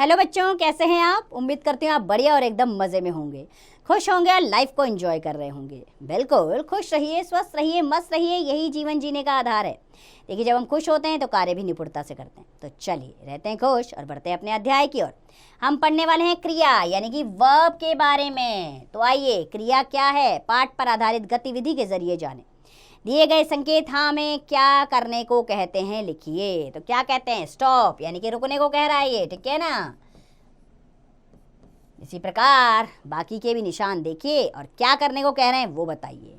Hello बच्चों, कैसे हैं आप। उम्मीद करती हूँ आप बढ़िया और एकदम मज़े में होंगे, खुश होंगे और लाइफ को एंजॉय कर रहे होंगे। बिल्कुल खुश रहिए, स्वस्थ रहिए, मस्त रहिए, यही जीवन जीने का आधार है। देखिए, जब हम खुश होते हैं तो कार्य भी निपुणता से करते हैं। तो चलिए रहते हैं खुश और बढ़ते हैं अपने अध्याय की ओर। हम पढ़ने वाले हैं क्रिया यानी कि वर्ब के बारे में। तो आइए, क्रिया क्या है पाठ पर आधारित गतिविधि के जरिए जाने। दिए गए संकेत हमें क्या करने को कहते हैं लिखिए। तो क्या कहते हैं, स्टॉप यानी कि रुकने को कह रहा है ये, ठीक है ना। इसी प्रकार बाकी के भी निशान देखिए और क्या करने को कह रहे हैं वो बताइए।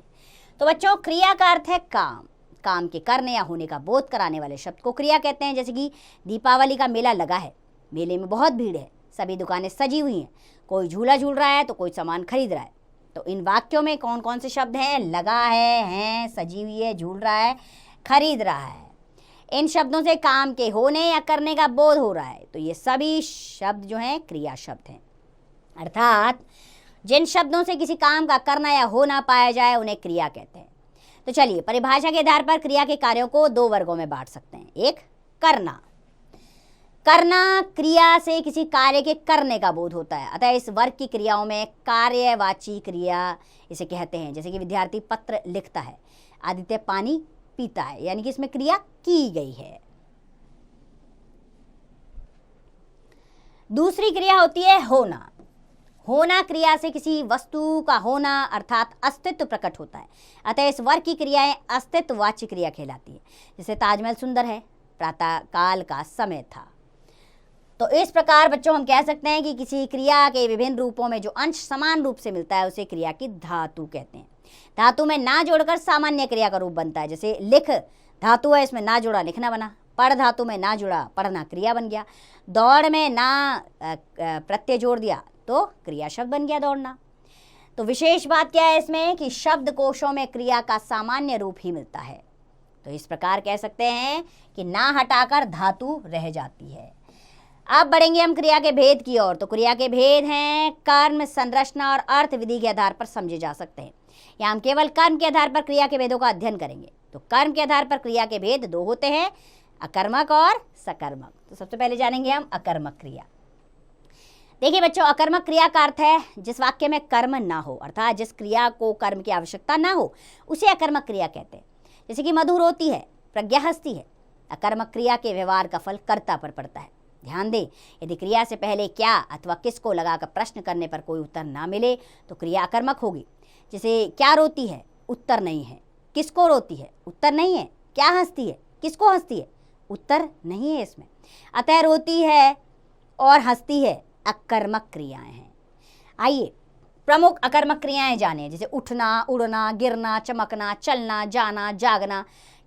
तो बच्चों, क्रिया का अर्थ है काम। काम के करने या होने का बोध कराने वाले शब्द को क्रिया कहते हैं। जैसे कि दीपावली का मेला लगा है, मेले में बहुत भीड़ है, सभी दुकानें सजी हुई हैं, कोई झूला झूल रहा है तो कोई सामान खरीद रहा है। तो इन वाक्यों में कौन कौन से शब्द हैं, लगा है, सजी हुई है, झूल रहा है, खरीद रहा है। इन शब्दों से काम के होने या करने का बोध हो रहा है। तो ये सभी शब्द जो हैं क्रिया शब्द हैं। अर्थात जिन शब्दों से किसी काम का करना या होना पाया जाए उन्हें क्रिया कहते हैं। तो चलिए, परिभाषा के आधार पर क्रिया के कार्यों को दो वर्गों में बांट सकते हैं। एक, करना। करना क्रिया से किसी कार्य के करने का बोध होता है, अतः इस वर्ग की क्रियाओं में कार्यवाची क्रिया इसे कहते हैं। जैसे कि विद्यार्थी पत्र लिखता है, आदित्य पानी पीता है, यानी कि इसमें क्रिया की गई है। दूसरी क्रिया होती है होना। होना क्रिया से किसी वस्तु का होना अर्थात अस्तित्व प्रकट होता है, अतः इस वर्ग की क्रियाएं अस्तित्ववाची क्रिया कहलाती है। जैसे ताजमहल सुंदर है, प्रातः काल का समय था। तो इस प्रकार बच्चों हम कह सकते हैं कि किसी क्रिया के विभिन्न रूपों में जो अंश समान रूप से मिलता है उसे क्रिया की धातु कहते हैं। धातु में ना जोड़कर सामान्य क्रिया का रूप बनता है। जैसे लिख धातु है, इसमें ना जोड़ा लिखना बना। पढ़ धातु में ना जोड़ा पढ़ना क्रिया बन गया। दौड़ में ना प्रत्यय जोड़ दिया तो क्रिया शब्द बन गया दौड़ना। तो विशेष बात क्या है इसमें कि शब्द कोशों में क्रिया का सामान्य रूप ही मिलता है। तो इस प्रकार कह सकते हैं कि ना हटाकर धातु रह जाती है। अब बढ़ेंगे हम क्रिया के भेद की ओर। तो क्रिया के भेद हैं कर्म, संरचना और अर्थ विधि के आधार पर समझे जा सकते हैं। या हम केवल कर्म के आधार पर क्रिया के भेदों का अध्ययन करेंगे। तो कर्म के आधार पर क्रिया के भेद दो होते हैं, अकर्मक और सकर्मक। तो सबसे पहले जानेंगे हम अकर्मक क्रिया। देखिए बच्चों, अकर्मक क्रिया का अर्थ है जिस वाक्य में कर्म ना हो, अर्थात जिस क्रिया को कर्म की आवश्यकता ना हो उसे अकर्मक क्रिया कहते हैं। जैसे कि मधु रोती है, प्रज्ञा हंसती है। अकर्मक क्रिया के व्यवहार का फल कर्ता पर पड़ता है। ध्यान दें, यदि क्रिया से पहले क्या अथवा किसको लगाकर प्रश्न करने पर कोई उत्तर ना मिले तो क्रिया अकर्मक होगी। जैसे क्या रोती है, उत्तर नहीं है। किसको रोती है, उत्तर नहीं है। क्या हंसती है, किसको हंसती है, उत्तर नहीं है इसमें। अतः रोती है और हंसती है अकर्मक क्रियाएं हैं। आइए प्रमुख अकर्मक क्रियाएं जाने। जैसे उठना, उड़ना, गिरना, चमकना, चलना, जाना, जागना,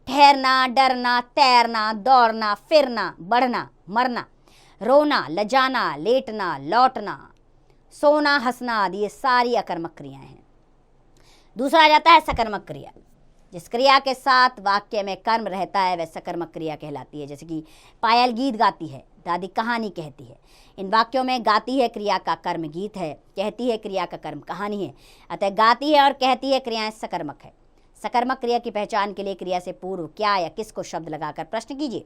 ठहरना, डरना, तैरना, दौड़ना, फिरना, बढ़ना, मरना, रोना, लजाना, लेटना, लौटना, सोना, हंसना आदि ये सारी अकर्मक क्रियाएं हैं। दूसरा आ जाता है सकर्मक क्रिया। जिस क्रिया के साथ वाक्य में कर्म रहता है वह सकर्मक क्रिया कहलाती है। जैसे कि पायल गीत गाती है, दादी कहानी कहती है। इन वाक्यों में गाती है क्रिया का कर्म गीत है, कहती है क्रिया का कर्म कहानी है। अतः गाती है और कहती है क्रियाएं सकर्मक है। सकर्मक क्रिया की पहचान के लिए क्रिया से पूर्व क्या या किसको शब्द लगाकर प्रश्न कीजिए।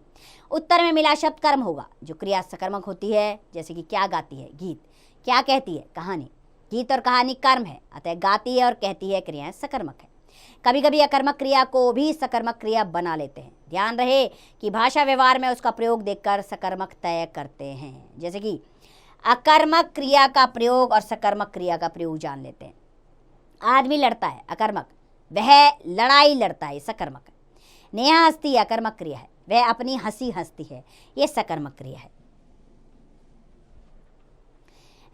उत्तर में मिला शब्द कर्म होगा जो क्रिया सकर्मक होती है। जैसे कि क्या गाती है, गीत। क्या कहती है, कहानी। गीत और कहानी कर्म है, अतः गाती है और कहती है क्रियाएं सकर्मक है। कभी कभी अकर्मक क्रिया को भी सकर्मक क्रिया बना लेते हैं। ध्यान रहे कि भाषा व्यवहार में उसका प्रयोग देखकर सकर्मक तय करते हैं। जैसे कि अकर्मक क्रिया का प्रयोग और सकर्मक क्रिया का प्रयोग जान लेते हैं। आदमी लड़ता है, अकर्मक। वह लड़ाई लड़ता है, सकर्मक है। नेहा हंसती है, अकर्मक क्रिया है। वह अपनी हंसी हंसती है, यह सकर्मक क्रिया है।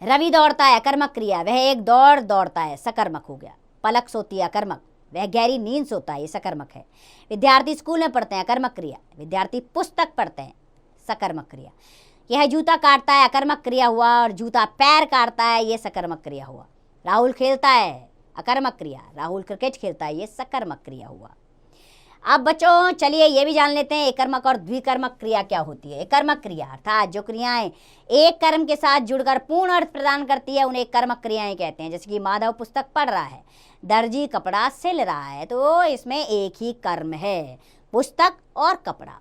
रवि दौड़ता है, अकर्मक क्रिया। वह एक दौड़ दौड़ता है, सकर्मक हो गया। पलक सोती है, अकर्मक। वह गहरी नींद सोता है, ये सकर्मक है। विद्यार्थी स्कूल में पढ़ते हैं, अकर्मक क्रिया। विद्यार्थी पुस्तक पढ़ते हैं, सकर्मक क्रिया। यह जूता काटता है, अकर्मक क्रिया हुआ। और जूता पैर काटता है, ये सकर्मक क्रिया हुआ। राहुल खेलता है, अकर्मक क्रिया। राहुल क्रिकेट खेलता है, ये सकर्मक क्रिया हुआ। अब बच्चों चलिए ये भी जान लेते हैं एकर्मक और द्विकर्मक क्रिया क्या होती है। एकर्मक क्रिया अर्थात जो क्रियाएं एक कर्म के साथ जुड़कर पूर्ण अर्थ प्रदान करती है उन्हें कर्मक क्रियाएं कहते हैं। जैसे कि माधव पुस्तक पढ़ रहा है, दर्जी कपड़ा सिल रहा है, तो इसमें एक ही कर्म है, पुस्तक और कपड़ा।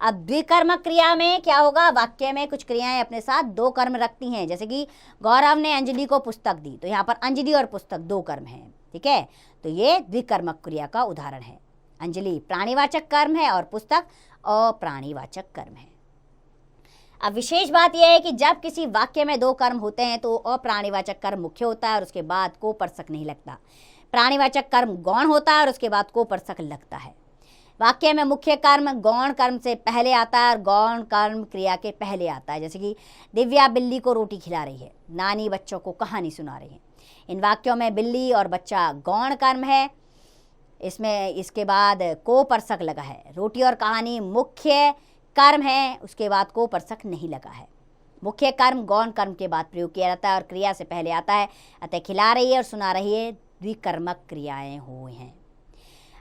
अब द्विकर्मक क्रिया में क्या होगा, वाक्य में कुछ क्रियाएं अपने साथ दो कर्म रखती हैं, जैसे कि गौरव ने अंजलि को पुस्तक दी, तो यहाँ पर अंजलि और पुस्तक दो कर्म हैं, ठीक है, तो ये द्विकर्मक क्रिया का उदाहरण है। अंजलि प्राणीवाचक कर्म है और पुस्तक अप्राणीवाचक कर्म है। अब विशेष बात यह है कि जब किसी वाक्य में दो कर्म होते हैं तो अप्राणीवाचक कर्म मुख्य होता है और उसके बाद कोपरसक नहीं लगता। प्राणीवाचक कर्म गौण होता है और उसके बाद कोपरसक लगता है। वाक्य में मुख्य कर्म गौण कर्म से पहले आता है और गौण कर्म क्रिया के पहले आता है, जैसे कि दिव्या बिल्ली को रोटी खिला रही है, नानी बच्चों को कहानी सुना रही है। इन वाक्यों में बिल्ली और बच्चा गौण कर्म है, इसमें इसके बाद कोपरसक लगा है। रोटी और कहानी मुख्य कर्म है, उसके बाद कोपरसक नहीं लगा है। मुख्य कर्म गौण कर्म के बाद प्रयोग किया जाता है और क्रिया से पहले आता है, अतः खिला रही है और सुना रही है द्विकर्मक क्रियाएं हुई हैं।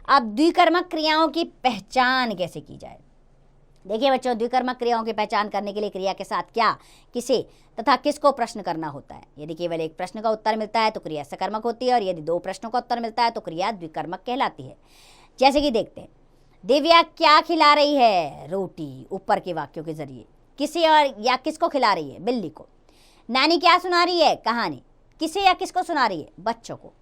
अब द्विकर्मक क्रियाओं की पहचान कैसे की जाए? देखिए बच्चों, द्विकर्मक क्रियाओं की पहचान करने के लिए क्रिया के साथ क्या, किसे तथा किसको प्रश्न करना होता है। यदि केवल एक प्रश्न का उत्तर मिलता है तो क्रिया सकर्मक होती है और यदि दो प्रश्नों का उत्तर मिलता है तो क्रिया द्विकर्मक कहलाती है। जैसे कि देखते हैं, दिव्या क्या खिला रही है, रोटी, ऊपर के वाक्यों के जरिए। किसे और या किसको खिला रही है, बिल्ली को। नानी क्या सुना रही है, कहानी। किसे या किसको सुना रही है, बच्चों को।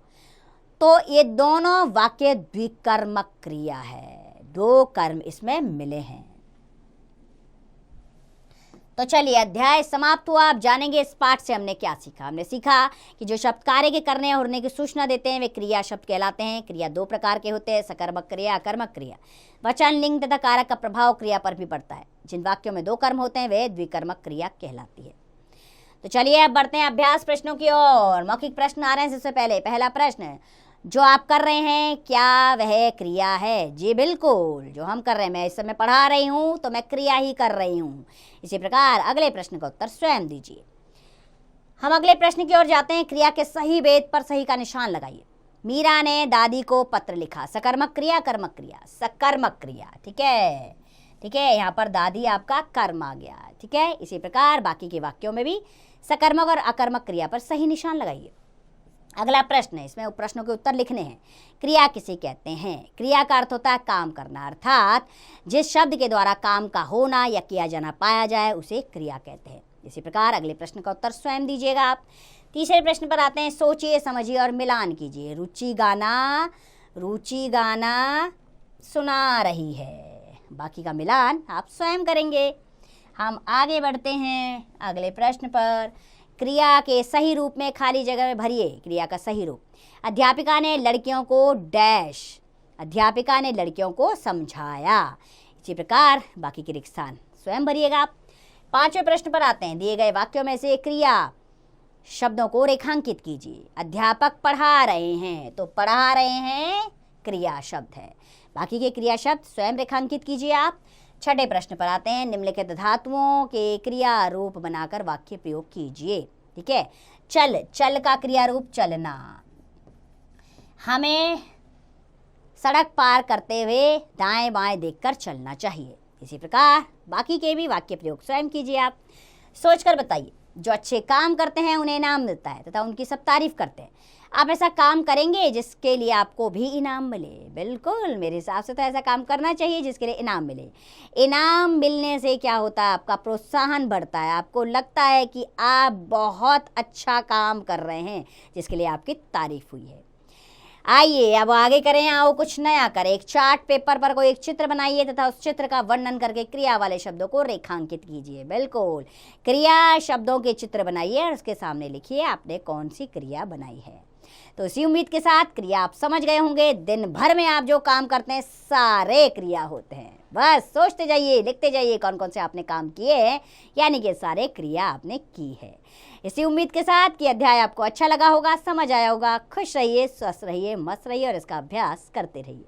तो ये दोनों वाक्य द्विकर्मक क्रिया है, दो कर्म इसमें मिले हैं। तो चलिए अध्याय समाप्त हुआ। आप जानेंगे इस पाठ से हमने क्या सीखा। हमने सीखा कि जो शब्द कार्य के करने और होने की सूचना देते हैं वे क्रिया शब्द कहलाते हैं। क्रिया दो प्रकार के होते हैं, सकर्मक क्रिया, अकर्मक क्रिया। वचन, लिंग तथा कारक का प्रभाव क्रिया पर भी पड़ता है। जिन वाक्यों में दो कर्म होते हैं वे द्विकर्मक क्रिया कहलाती है। तो चलिए अब बढ़ते हैं अभ्यास प्रश्नों की ओर। मौखिक प्रश्न आ रहे हैं। सबसे पहले पहला प्रश्न, जो आप कर रहे हैं क्या वह क्रिया है? जी बिल्कुल, जो हम कर रहे हैं, मैं इस समय पढ़ा रही हूँ तो मैं क्रिया ही कर रही हूँ। इसी प्रकार अगले प्रश्न का उत्तर स्वयं दीजिए। हम अगले प्रश्न की ओर जाते हैं। क्रिया के सही भेद पर सही का निशान लगाइए। मीरा ने दादी को पत्र लिखा। सकर्मक क्रिया, कर्मक क्रिया? सकर्मक क्रिया, ठीक है, ठीक है। यहाँ पर दादी आपका कर्म आ गया, ठीक है। इसी प्रकार बाकी के वाक्यों में भी सकर्मक और अकर्मक क्रिया पर सही निशान लगाइए। अगला प्रश्न है, इसमें प्रश्नों के उत्तर लिखने हैं। क्रिया किसे कहते हैं? क्रिया का अर्थ होता है काम करना, अर्थात जिस शब्द के द्वारा काम का होना या किया जाना पाया जाए उसे क्रिया कहते हैं। इसी प्रकार अगले प्रश्न का उत्तर स्वयं दीजिएगा आप। तीसरे प्रश्न पर आते हैं। सोचिए, समझिए और मिलान कीजिए। रुचि गाना सुना रही है। बाकी का मिलान आप स्वयं करेंगे। हम आगे बढ़ते हैं अगले प्रश्न पर। क्रिया के सही रूप में खाली जगह में भरिए। क्रिया का सही रूप, अध्यापिका ने लड़कियों को डैश, अध्यापिका ने लड़कियों को समझाया। इसी प्रकार बाकी के रिक्त स्थान स्वयं भरिएगा आप। पांचवें प्रश्न पर आते हैं। दिए गए वाक्यों में से क्रिया शब्दों को रेखांकित कीजिए। अध्यापक पढ़ा रहे हैं, तो पढ़ा रहे हैं क्रिया शब्द है। बाकी के क्रिया शब्द स्वयं रेखांकित कीजिए आप। छठे प्रश्न पर आते हैं। निम्नलिखित धातुओं के क्रिया रूप बनाकर वाक्य प्रयोग कीजिए, ठीक है। चल का क्रिया रूप चलना। हमें सड़क पार करते हुए दाएं बाएं देखकर चलना चाहिए। इसी प्रकार बाकी के भी वाक्य प्रयोग स्वयं कीजिए आप। सोचकर बताइए, जो अच्छे काम करते हैं उन्हें इनाम मिलता है तथा उनकी सब तारीफ करते हैं। आप ऐसा काम करेंगे जिसके लिए आपको भी इनाम मिले? बिल्कुल, मेरे हिसाब से तो ऐसा काम करना चाहिए जिसके लिए इनाम मिले। इनाम मिलने से क्या होता है, आपका प्रोत्साहन बढ़ता है, आपको लगता है कि आप बहुत अच्छा काम कर रहे हैं जिसके लिए आपकी तारीफ हुई है। आइए अब आगे करें, आओ कुछ नया करें। एक चार्ट पेपर पर कोई एक चित्र बनाइए तथा उस चित्र का वर्णन करके क्रिया वाले शब्दों को रेखांकित कीजिए। बिल्कुल, क्रिया शब्दों के चित्र बनाइए और उसके सामने लिखिए आपने कौन सी क्रिया बनाई है। तो इसी उम्मीद के साथ क्रिया आप समझ गए होंगे। दिन भर में आप जो काम करते हैं सारे क्रिया होते हैं। बस सोचते जाइए, लिखते जाइए कौन कौन से आपने काम किए हैं, यानी कि सारे क्रिया आपने की है। इसी उम्मीद के साथ कि अध्याय आपको अच्छा लगा होगा, समझ आया होगा। खुश रहिए, स्वस्थ रहिए, मस्त रहिए और इसका अभ्यास करते रहिए।